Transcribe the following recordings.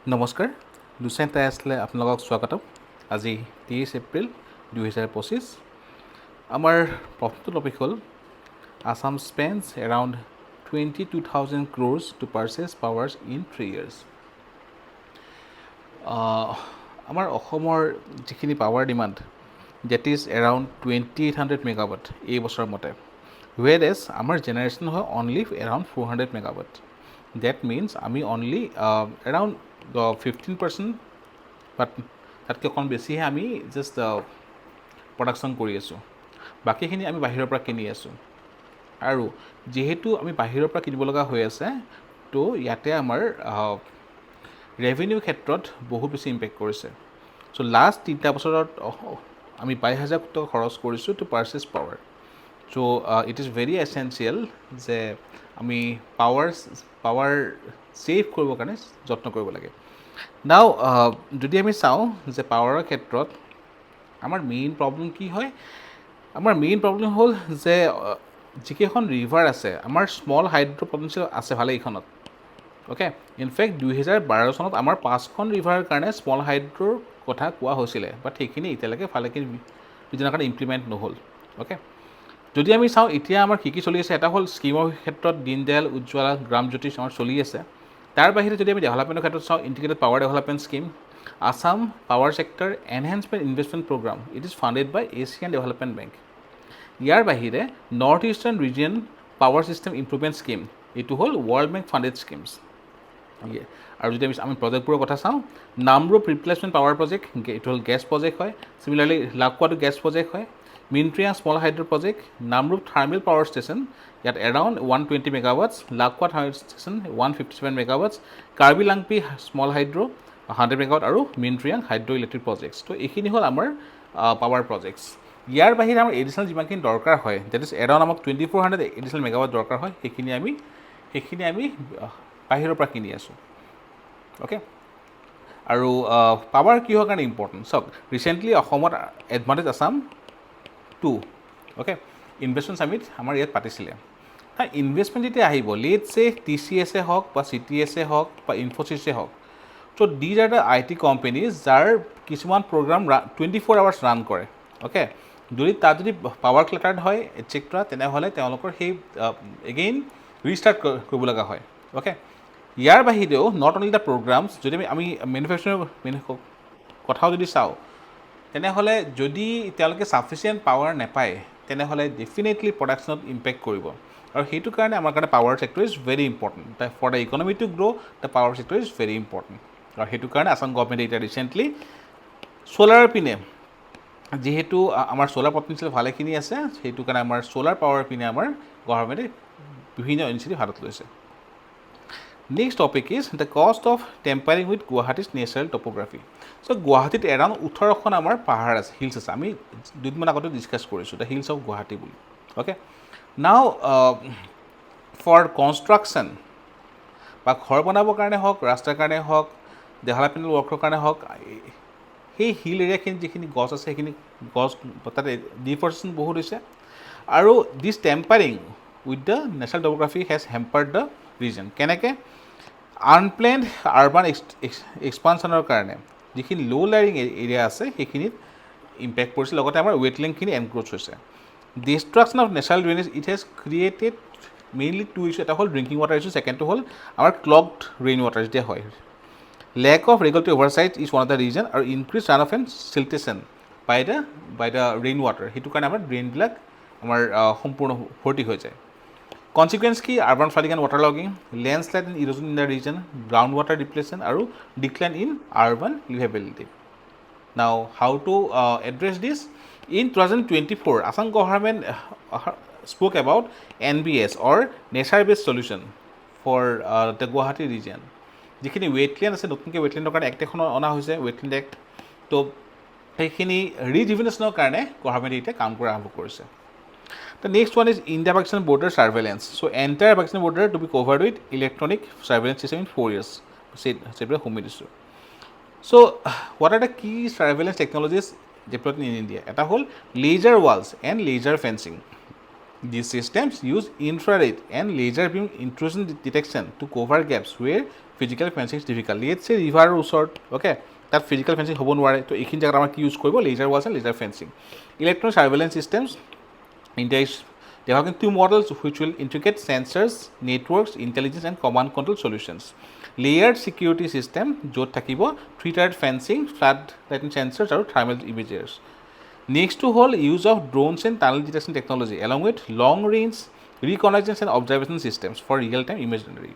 নমস্কাৰ দুচেণ্ট আছিলে আপোনালোকক স্বাগতম আজি 23 এপ্ৰিল 2025 আমাৰ প্ৰথমটো টপিক হ'ল Assam spends around 22,000 crores to purchase powers in 3 years আমাৰ অসমৰ যিখিনি power demand that is around 2800 megawatt এই বছৰৰ মতে whereas আমাৰ জেনাৰেশ্যন হয় only around 400 megawatt that means আমি only around 15% বাট তাতকৈ অকণ বেছিহে আমি জাষ্ট প্ৰডাকশ্যন কৰি আছোঁ বাকীখিনি আমি বাহিৰৰ পৰা কিনি আছোঁ আৰু যেহেতু আমি বাহিৰৰ পৰা কিনিব লগা হৈ আছে তো ইয়াতে আমাৰ ৰেভিনিউ ক্ষেত্ৰত বহুত বেছি ইম্পেক্ট কৰিছে চ' লাষ্ট 3টা বছৰত আমি 22,000 টকা খৰচ কৰিছোঁ to purchase power so' it is very essential যে আমি পাৱাৰ ছেভ কৰিবৰ কাৰণে যত্ন কৰিব লাগে নাও যদি আমি চাওঁ যে পাৱাৰৰ ক্ষেত্ৰত আমাৰ মেইন প্ৰব্লেম কি হয় আমাৰ মেইন প্ৰব্লেম হ'ল যে যিকেইখন ৰিভাৰ আছে আমাৰ স্মল হাইড্ৰ' পটেঞ্চিয়েল আছে ভালে এইখনত অ'কে ইনফেক্ট 2012 চনত আমাৰ 5খন ৰিভাৰৰ কাৰণে স্মল হাইড্ৰ'ৰ কথা কোৱা হৈছিলে বাট সেইখিনি এতিয়ালৈকে ভালেখিনি ৰিজনৰ কাৰণে ইমপ্লিমেণ্ট নহ'ল অ'কে যদি আমি চাওঁ এতিয়া আমাৰ কি চলি আছে এটা হ'ল স্কিমৰ ক্ষেত্ৰত দীনদয়াল উজ্জ্বলা গ্ৰাম জ্যোতি আমাৰ চলি আছে তাৰ বাহিৰে যদি আমি ডেভেলপমেণ্টৰ ক্ষেত্ৰত চাওঁ integrated power development scheme Assam power sector enhancement investment programme it is funded by Asian Development Bank ইয়াৰ বাহিৰে north eastern region power system improvement scheme এইটো হ'ল ৱৰ্ল্ড বেংক ফাণ্ডেড স্কিমছ আৰু যদি আমি প্ৰজেক্টবোৰৰ কথা চাওঁ নামৰূপ ৰিপ্লেচমেণ্ট পাৱাৰ প্ৰজেক্ট এইটো হ'ল গেছ প্ৰজেক্ট হয় চিমিলাৰলি লাকুৱাটো গেছ প্ৰজেক্ট হয় Myntriang small hydro' project Namrup thermal power station ইয়াত around 120 megawatts Lakwa thermal station 157 megawatts Karbi Langpi small hydro' 100 megawatt আৰু মিনট্ৰিয়াং হাইড্ৰ' ইলেক্ট্ৰিক প্ৰজেক্টছ তো এইখিনি হ'ল আমাৰ পাৱাৰ প্ৰজেক্টছ ইয়াৰ বাহিৰে আমাৰ এডিশ্যনেল যিমানখিনি দৰকাৰ হয় ডেট ইজ এৰাউণ্ড আমাক 2400 এডিশ্যনেল মেগাৱাট দৰকাৰ হয় সেইখিনি আমি বাহিৰৰ পৰা কিনি আছোঁ অ'কে আৰু পাৱাৰ কিহৰ কাৰণে ইম্পৰ্টেণ্ট চাওক ৰিচেণ্টলি অসমত advantage Assam 2 okay investment summit আমাৰ ইয়াত পাতিছিলে ইনভেষ্টমেণ্ট যেতিয়া আহিব লেটছ চে TCSে হওক বা CTSে হওক বা ইনফ'চিছে হওক চ' দিজ আৰ দ্য IT কোম্পেনীজ যাৰ কিছুমান প্ৰগ্ৰাম 24 আৱাৰ্ছ ৰান কৰে অ'কে যদি পাৱাৰ ক্লেটাৰ্ড হয় এটচেট্ৰা তেনেহ'লে তেওঁলোকৰ সেই এগেইন ৰিষ্টাৰ্ট কৰিব লগা হয় অ'কে ইয়াৰ বাহিৰেও নট অনলি দ্য প্ৰগ্ৰামছ যদি আমি মেনুফেকচাৰিং কথাও যদি চাওঁ তেনেহ'লে যদি তেওঁলোকে ছাফিচিয়েণ্ট পাৱাৰ নাপায় তেনেহ'লে ডেফিনেটলি প্ৰডাকশ্যনত ইম্পেক্ট কৰিব আৰু সেইটো কাৰণে আমাৰ কাৰণে power sector is very important for the economy to grow' the power sector is very important আৰু সেইটো কাৰণে আছাম গভৰ্ণমেণ্টে এতিয়া ৰিচেণ্টলি ছ'লাৰৰ পিনে যিহেতু আমাৰ ছ'লাৰ পটেঞ্চিয়েল ভালেখিনি আছে সেইটো কাৰণে আমাৰ ছ'লাৰ পাৱাৰ পিনে আমাৰ গভৰ্ণমেণ্টে বিভিন্ন ইনিচিয়েটিভ হাতত লৈছে next topic is the cost of tampering with Guwahati's natural topography so' গুৱাহাটীত এৰাউণ্ড 18খন আমাৰ পাহাৰ আছে হিলছ আছে আমি দুদিনমান আগতে ডিছকাছ কৰিছোঁ দ্য হিলছ অফ গুৱাহাটী বুলি অ'কে নাও ফৰ কনষ্ট্ৰাকশ্যন বা ঘৰ বনাবৰ কাৰণে হওক ৰাস্তাৰ কাৰণে হওক ডেভেলপমেণ্টেল ৱৰ্কৰ কাৰণে হওক সেই হিল এৰিয়াখিনি যিখিনি গছ আছে সেইখিনি গছ তাতে ডিফৰেষ্টেশ্যন বহুত হৈছে আৰু this tampering with the natural topography has hampered the region কেনেকৈ আনপ্লেণ্ড আৰ্বান এক্সপানশ্যনৰ কাৰণে যিখিনি ল' লাইং এৰিয়া আছে সেইখিনিত ইম্পেক্ট পৰিছে লগতে আমাৰ ৱেটলেণ্ডখিনি এনক্ৰ'চ হৈছে destruction of natural drainage it has created mainly 2 issue এটা হ'ল ড্ৰিংকিং ৱাটাৰ ইছ্যু ছেকেণ্ডটো হ'ল আমাৰ ক্লগড ৰেইন ৱাটাৰ যেতিয়া হয় lack of regulatory oversight is one of the reason আৰু increase run off and siltation by the rain water সেইটো কাৰণে আমাৰ ড্ৰেইনবিলাক আমাৰ সম্পূৰ্ণ ভৰ্তি হৈ যায় কনচিকুৱেঞ্চ কি urban flooding and water logging landslide and erosion in the region ground water depletion আৰু decline in urban liveability now how to address this in 2024 Assam government spoke about NBS or nature based solution for the Guwahati region যিখিনি wetland আছে নতুনকৈ ৱেটলেণ্ডৰ কাৰণে act এখন অনা হৈছে wetland act তো সেইখিনি ৰিজুভিনেশ্যনৰ কাৰণে গভৰ্ণমেণ্টে এতিয়া কাম কৰা আৰম্ভ কৰিছে The next one is India-Pakistan border surveillance. So entire Pakistan border to be covered with electronic surveillance system in 4 years. So what are the key surveillance technologies deployed in India? Eta hol laser walls and laser fencing. These systems use infrared and laser beam intrusion detection to cover gaps where physical fencing is difficult. Let's say river ওচৰত okay তাত physical fencing হ'ব নোৱাৰে তো এইখিনি জায়গাত আমাৰ কি use কৰিব laser walls and laser fencing. Electronic surveillance systems India is developing 2 models which will integrate sensors, networks, intelligence and command control solutions. Layered security system য'ত থাকিব 3-tiered fencing, flood lighting sensors আৰু thermal imagers. Next to whole use of drones and tunnel detection technology along with long range reconnaissance and observation systems for real time imagery.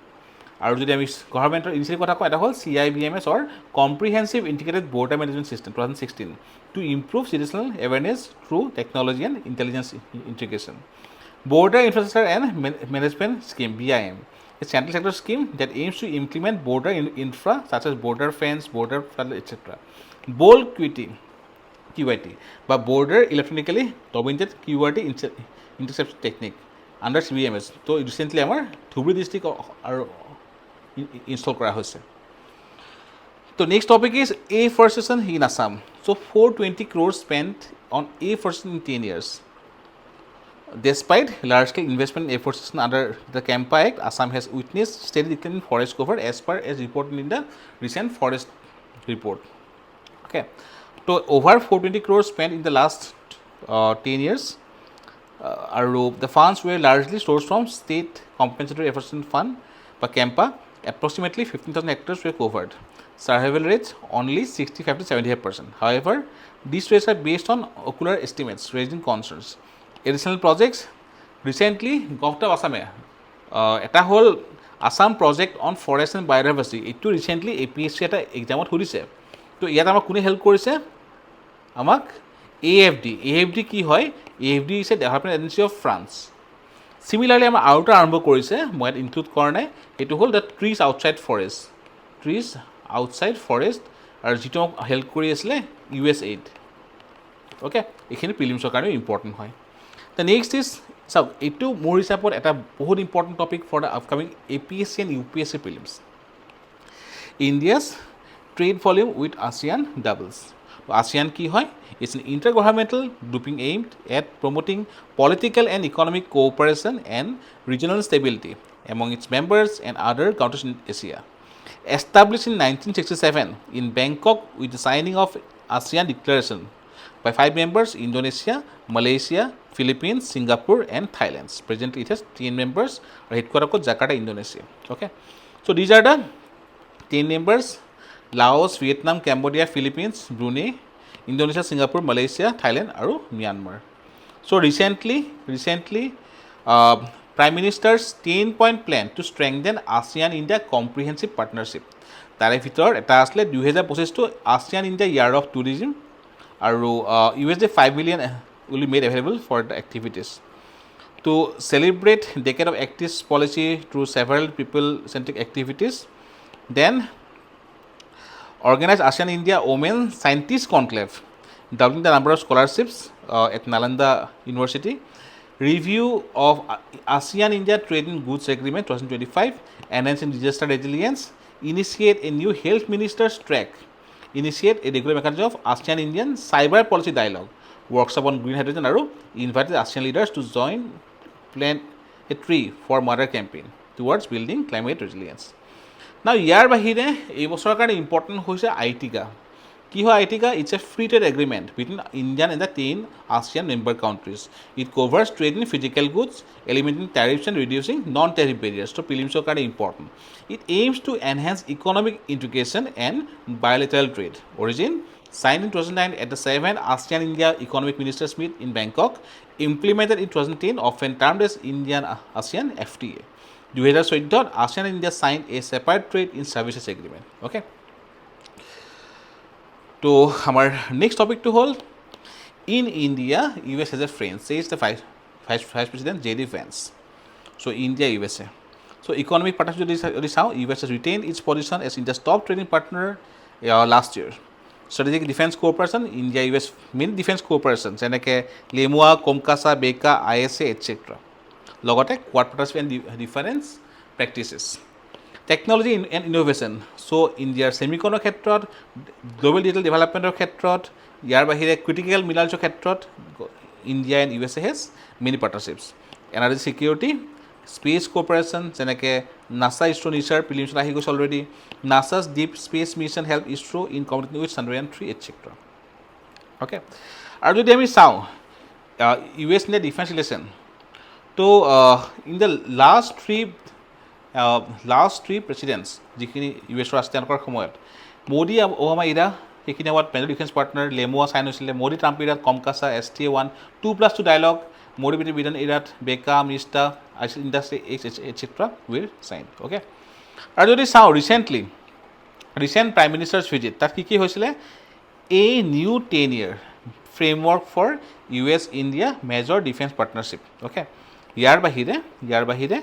আৰু যদি আমি গভৰ্ণমেণ্টৰ initiative কথা কওঁ এটা হ'ল CIBMS or Comprehensive Integrated Border Management System 2016 to improve citizenal awareness through technology and intelligence integration. Border Infrastructure and Management Scheme BIM, a central sector scheme that aims to implement border infra such as border fence, border flood, etc. Bold QIT বা Border Electronically Documented QRT Intercept Technique under CBMS. তো recently আমাৰ Dhubri district আৰু install কৰা হৈছে. So next topic is Afforestation in Assam. So 420 crores spent on Afforestation in 10 years. Despite large-scale investment in afforestation under the CAMPA Act, Assam has witnessed steady decline in forest cover as per as reported in the recent forest report. Okay, so over 420 crores spent in the last 10 years. The funds were largely sourced from State Compensatory Afforestation Fund by CAMPA. Approximately 15,000 hectares were covered. Survival rates only 65 to 75%. However, these rates are based on ocular estimates, raising concerns. Additional projects recently Govt of Assam এটা হ'ল Assam project on forest and biodiversity. এইটো recently APSC এটা এক্সামত সুধিছে. তো ইয়াত আমাক কোনে help কৰিছে? আমাক AFD কি হয়? AFD is a development agency of France. Similarly, আমাৰ আৰু এটা আৰম্ভ কৰিছে মই ইয়াত ইনক্লুড কৰা নাই এইটো হ'ল দ্য ট্ৰিজ আউটছাইড ফৰেষ্ট আৰু যিটো মোক হেল্প কৰি আছিলে USAID. অ'কে, এইখিনি প্ৰিলিমছৰ কাৰণে ইম্পৰ্টেণ্ট হয়. দ্য নেক্সট ইজ চাওক এইটো মোৰ হিচাপত এটা বহুত important topic for the upcoming APSC and UPSC prelims. India's trade volume with ASEAN doubles. ASEAN কি হয়? It's an intergovernmental grouping aimed at promoting political and economic cooperation and regional stability among its members and other countries in Asia. Established in 1967 in Bangkok with the signing of ASEAN Declaration by 5 members Indonesia, Malaysia, Philippines, Singapore and Thailand. Presently it has 10 members. Headquartered in Jakarta, Indonesia. Okay, so these are the 10 members: Laos, Vietnam, Cambodia, Philippines, Brunei, Indonesia, Singapore, Malaysia, Thailand আৰু Myanmar. So recently Prime Minister's 10-point plan to strengthen ASEAN-India comprehensive partnership. তাৰে ভিতৰত এটা আছিলে 2025 ASEAN India Year of Tourism আৰু $5 million will be made available for the activities. To celebrate decade of active policy through several people-centric activities, then organize ASEAN India Women Scientist Conclave, doubling the number of scholarships at Nalanda University. Review of ASEAN India Trade in Goods Agreement 2025, enhancing disaster resilience. Initiate a new health minister's track. Initiate a regular mechanism of ASEAN Indian cyber policy dialogue. Workshop on green hydrogen and invited ASEAN leaders to join plant a tree for mother campaign towards building climate resilience. Now, ইয়াৰ বাহিৰে এই বছৰৰ কাৰণে important হৈছে AITIGA. কি হয় AITIGA? It's a free trade agreement between Indian and the 10 ASEAN member countries. It covers trade in physical goods, eliminating tariffs and reducing non tariff barriers. তো প্ৰিলিমছৰ কাৰণে important. It aims to enhance economic integration and bilateral trade. Origin signed in 2009 at the 7th ASEAN India Economic Ministers Meet in Bangkok, implemented in 2010, often termed as Indian ASEAN FTA. 2014 ASEAN and India signed a separate trade in services agreement. Okay, so our next topic to hold in India, US has a friend, says the Vice President J.D. Vance. So India USA. So economic partnership is how US has retained its position as India's top trading partner last year. Strategic defense cooperation, India US main defense cooperation যেনেকৈ লেমুৱা, কমকাছা, বেকা, ISA etc. লগতে Quad partnership and defence practices. Technology and innovation. So' ইণ্ডিয়াৰ ছেমিকনৰ ক্ষেত্ৰত, global digital ডেভেলপমেণ্টৰ ক্ষেত্ৰত, ইয়াৰ বাহিৰে critical মিনাৰেলছৰ ক্ষেত্ৰত India and USA has many partnerships. Energy security, space cooperation যেনেকৈ নাছা ইছৰো নিচাৰ প্ৰিলিমছত আহি গৈছে already, NASA's deep space mission help ISRO in communicating with Chandrayaan three etcetera. Okay, আৰু যদি আমি চাওঁ US ইণ্ডিয়া ডিফেন্স ৰিলেশ্যন, তো in the last three presidents যিখিনি US আছে তেওঁলোকৰ সময়ত মোদী অবামা ইৰা সেইখিনি সময়ত major defence partner LEMOA sign হৈছিলে, মোদী ট্ৰাম্প ইৰাত COMCASA STA-1 2+2 dialogue, Modi Biden ইৰাত বেকা মিষ্টা industry etcetera will sign. Okay, আৰু যদি চাওঁ ৰিচেণ্ট প্ৰাইম মিনিষ্টাৰ্ছ ভিজিট, তাত কি হৈছিলে a new 10-year framework for US India major defence partnership. Okay, ইয়াৰ বাহিৰে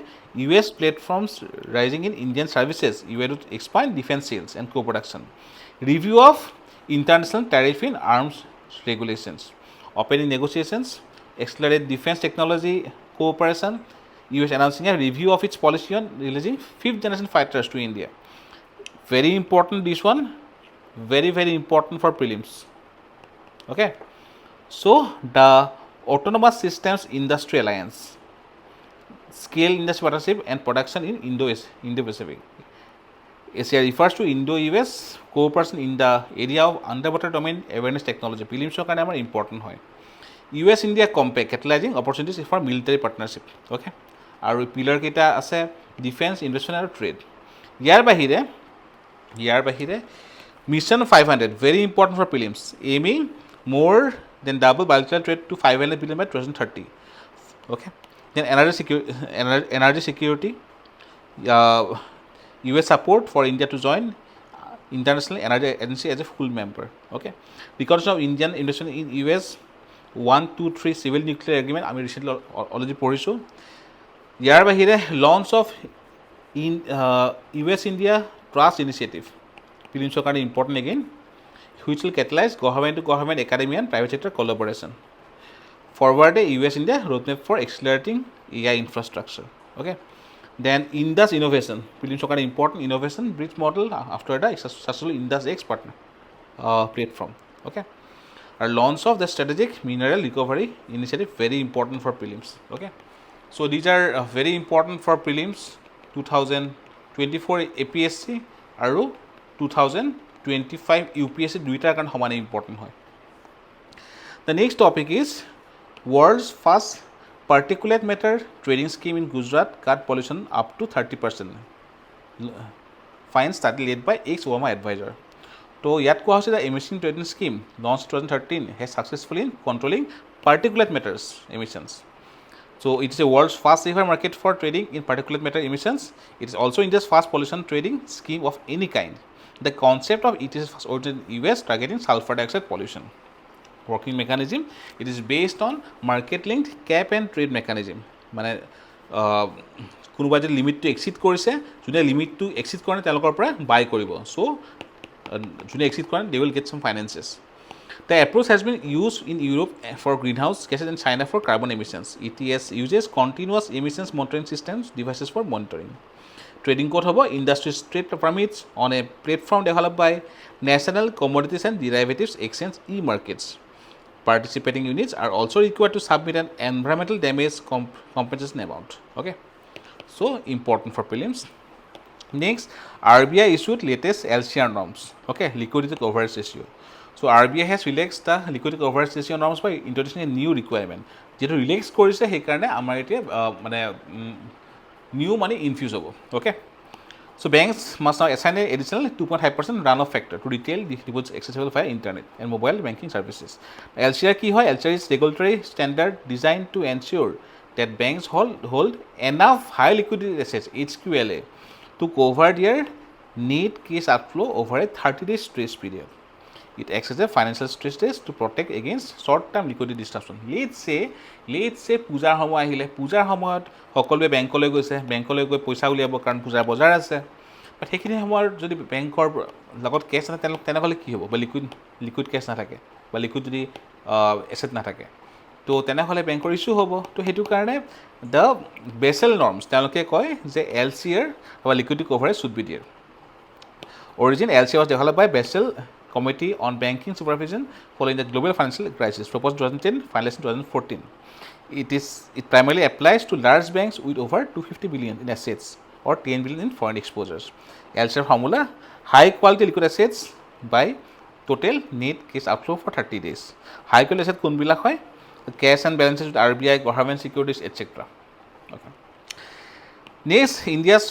US platforms rising in Indian services UA to expand defence sales and co production, review of international tariff in arms regulations, opening negotiations, accelerate defense technology cooperation, US announcing a review of its policy on releasing 5th generation fighters to India. Very important this one, very important for prelims. Okay, so the Autonomous Systems Industry Alliance, scale industry partnership and production in Indo-Pacific. ASEAN refers to Indo-US cooperation in the area of underwater domain awareness technology. Prelims কাৰণে আমাৰ important হয়। US India Compact catalyzing opportunities for military partnership। Okay, আৰু pillar কেইটা আছে defence, investment আৰু trade. ইয়াৰ বাহিৰে mission 500 very important for prelims, aiming more than double bilateral trade to $500 billion by 2030. Okay, then energy security, US support for India to join International Energy Agency as a full member. Okay, because of Indian investment in US 123 civil nuclear agreement আমি recently already পঢ়িছোঁ। ইয়াৰ বাহিৰে launch of US India Trust Initiative প্ৰিলিমছৰ কাৰণে important again, which will catalyze government to government, academy and private sector collaboration. Forward a US India roadmap for accelerating AI infrastructure. Okay, then Indus innovation প্ৰিলিমছৰ কাৰণে important innovation bridge model after the successful Indus X partner platform. Okay, our launch of the strategic mineral recovery initiative very important for prelims. Okay, so these are very important for prelims 2024 APSC আৰু 2025 UPSC দুইটাৰ কাৰণে সমানে important হয়। The next topic is world's first particulate matter trading scheme in Gujarat cut pollution up to 30%. Fine study led by ex-Obama advisor. So ইয়াত কোৱা হৈছে the Emission trading scheme launched 2013 has successfully in controlling particulate matters emissions. So it is a world's first ever market for trading in particulate matter emissions. It is also India's first pollution trading scheme of any kind. The concept of it is first originated in US targeting sulfur dioxide pollution. Working mechanism, it is based on market linked cap and trade mechanism. মানে কোনোবা যদি লিমিটটো exceed কৰিছে, যোনে লিমিটটো exceed কৰে তেওঁলোকৰ পৰা বাই কৰিব, চ' যোনে এক্সিড কৰে they will get some finances. The approach has been used in Europe for greenhouse gases and China for carbon emissions. ETS uses continuous emissions monitoring systems devices for monitoring. Trading code hobo industry trade permits on a platform developed by National Commodities and Derivatives Exchange e-markets. Participating units are also required to submit an environmental damage compensation amount. Okay, so important for prelims. Next, RBI issued latest LCR norms. Okay, liquidity coverage ratio. So RBI has relaxed the liquidity coverage ratio norms by introducing a new requirement. যেটো ReLEx কৰিছে সেইকাৰণে আমাৰ এতিয়া মানে new মানি infuse হ'ব। Okay, so banks must now assign an additional 2.5% runoff factor to retail deposits accessible via internet and mobile banking services. LCR কি হয়? LCR is regulatory standard designed to ensure that banks hold enough high liquidity assets HQLA to cover their net cash outflow over a 30-day stress period. It acts as a financial stress test to protect against short-term liquidity disruption. Let's say পূজাৰ সময় আহিলে, পূজাৰ সময়ত সকলোৱে বেংকলৈ গৈছে, বেংকলৈ গৈ পইচা উলিয়াব কাৰণ পূজাৰ বজাৰ আছে, বাট সেইখিনি সময়ত যদি বেংকৰ লগত কেছ নাথাকে তেনেহ'লে কি হ'ব? বা লিকুইড কেছ নাথাকে বা লিকুইড যদি এছেট নাথাকে, তো তেনেহ'লে বেংকৰ ইছ্যু হ'ব। তো সেইটো কাৰণে দ্য বেচেল নৰ্মছ তেওঁলোকে কয় যে LCR বা লিকুইডিটি কভাৰেজ শুড বি দিয়াৰ। Origin LCR was developed by Basel Committee on Banking Supervision following the global financial crisis, proposed 2010, finalized in 2014. It primarily applies to large banks with over 250 billion in assets or 10 billion in foreign exposures. ALSER formula: high quality liquid assets by total net cash outflow for 30 days. High quality asset কোনবিলাক হয়? Cash and balances with RBI, government securities, etc. Okay. Next, India's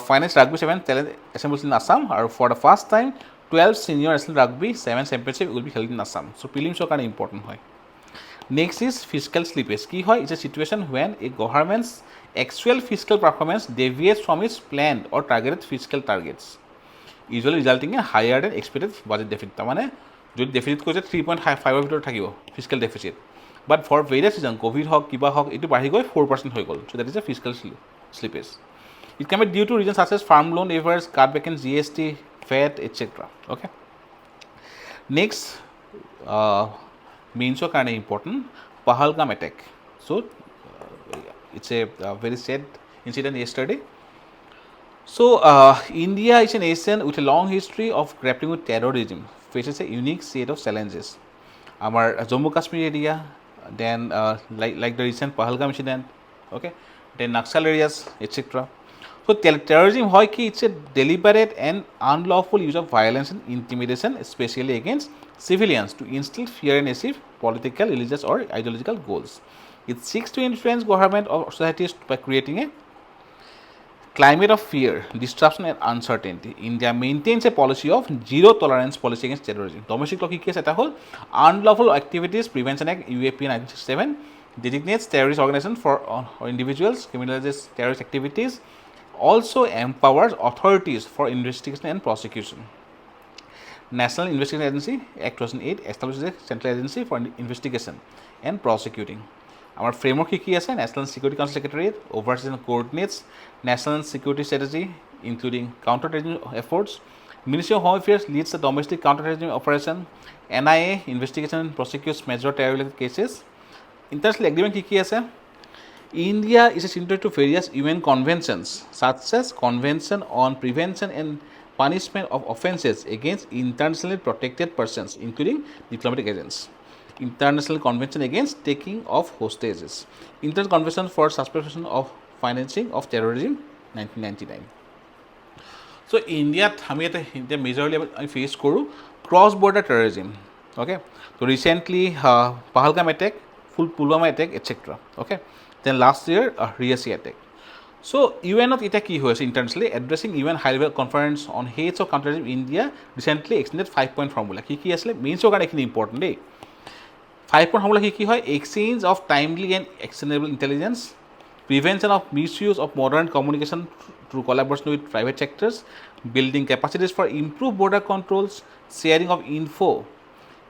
finest rugby 7 talent assembles in Assam, or for the first time 12 senior national rugby 7 championship will be held in Assam. So prelims are important hoy. Next is fiscal slippage. Ki hoy? It's a situation when a government's actual fiscal performance deviates from its planned or targeted fiscal targets, usually resulting in higher than expected budget deficit. Ta mane jodi deficit koise 3.5 ভিতৰত থাকিব fiscal deficit, but for various reasons covid hok kiba hok etu bahi goi 4% হৈ গল. So that is a fiscal slippage. It can be due to reasons such as farm loan waivers, cutback in GST, VAT, etc. Okay. Next, mains are kind of important. Pahalgam attack. So it's a very sad incident yesterday. So India is a nation with a long history of grappling with terrorism, faces a unique set of challenges. Our Jammu Kashmir area, then like the recent Pahalgam incident, okay, then Naxal areas, etc. So terrorism hoy ki it's a deliberate and unlawful use of violence and intimidation, especially against civilians, to instill fear and achieve political, religious or ideological goals. It seeks to influence government or societies by creating a climate of fear, disruption and uncertainty. India maintains a policy of zero tolerance policy against terrorism. Domestic law ki case eta hol Unlawful Activities Prevention Act UAP 1967 designates terrorist organization for or individuals, criminalizes terrorist activities, also empowers authorities for investigation and prosecution. National Investigation Agency Act 2008 establishes a central agency for investigation and prosecuting. Our framework ki ase National Security Council Secretariat oversees and coordinates national security strategy including counterterrorism efforts. Ministry of Home Affairs leads the domestic counterterrorism operation. NIA investigation and prosecutes major terror related cases. International agreement ki ase India is a signatory to various UN conventions such as Convention on Prevention and Punishment of Offences against internationally protected persons including diplomatic agents, International Convention against taking of hostages, International Convention for Suppression of Financing of Terrorism 1999. So India আমি এটা মেজৰলি আমি face কৰোঁ cross border terrorism. Okay, so recently Pahalgam attack, Pulwama attack, etc. Okay, then last year 𝐟𝐸𝐴 attack. So UN of এটা কি হৈছে internationally addressing UN high level conference on hates of counterterrorism, India recently extended 5-point formula. কি আসলে মেইনছৰ কাৰণে এইখিনি important দেই. 5-point formula কি হয়? Exchange of timely and actionable intelligence, prevention of misuse of modern communication through collaboration with private sectors, building capacities for improved border controls, sharing of info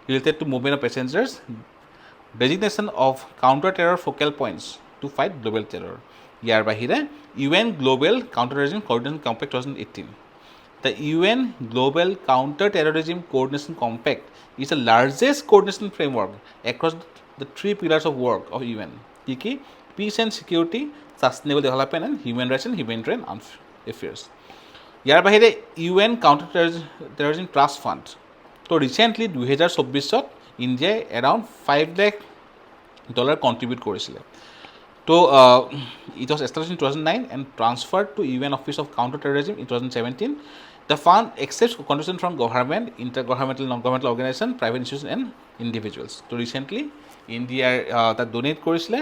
related to movement of passengers, designation of counter-terror focal points to fight global terror. ইয়াৰ বাহিৰে UN Global Counterterrorism Coordination Compact 2018. The UN Global Counter-Terrorism Coordination Compact is the largest coordination framework across the 3 pillars of work of UN. Ki peace and security, sustainable development and human rights and humanitarian affairs. ইয়াৰ বাহিৰে UN Counter-Terrorism Trust Fund. So recently 2024 India around $5 lakh contribute কৰিছিলে. So it was established in 2009 and transferred to UN Office of Counter-Terrorism in 2017. The fund accepts contribution from government, intergovernmental, non-governmental organization, private institutions and individuals. So recently India that donate কৰিছিলে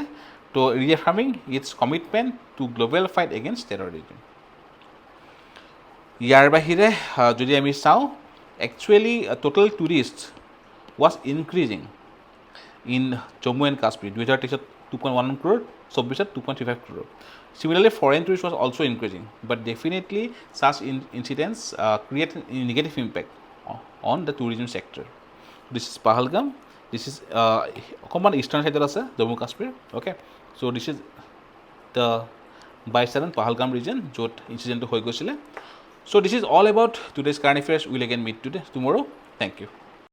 to reaffirming its commitment to global fight against terrorism. ইয়াৰ বাহিৰে যদি আমি চাওঁ actually total tourists was increasing in Jammu and Kashmir. 2023 2.1 crore, 2.35 crore. Similarly, foreign tourists was also increasing, but definitely such incidents create a negative impact on the tourism sector. This is Pahalgam. This is common eastern side of Jammu Kashmir. Okay, so this is the by-southern Pahalgam region, jot incident to hoy goisile. So this is all about today's current affairs. We'll again meet tomorrow. Thank you.